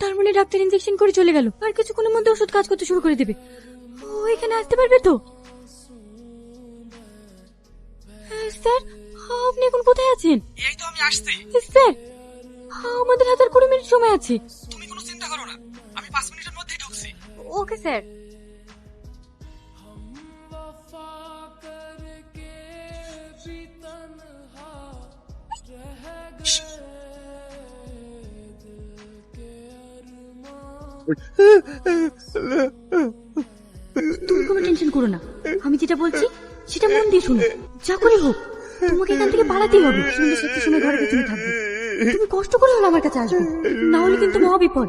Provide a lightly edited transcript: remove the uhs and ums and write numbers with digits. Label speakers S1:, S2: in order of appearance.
S1: তার মানে doctor injection করে চলে গেল, আর কিছুক্ষণের মধ্যে ওষুধ কাজ করতে শুরু করে দেবে। ও এখানে আসতে পারবে তো? স্যার, আপনি এখন কোথায় আছেন?
S2: এই তো আমি আসছি।
S1: স্যার, আমাদের হাতে আর 20 মিনিট সময় আছে।
S2: তুমি কোনো চিন্তা করো না, আমি 5 মিনিটের মধ্যেই ঢুকছি।
S1: Okay sir. তুমি কোনো টেনশন করো না, আমি যেটা বলছি সেটা মন দিয়ে শুনো। যা করে হোক তোমাকে এখান থেকে পালাতেই হবে। সন্ধ্যে সাতটার সময় ঘরের পেছনে থাকবে। তুমি কষ্ট করে হলো আমার কাছে আসবে, না হলে কিন্তু মহা বিপদ।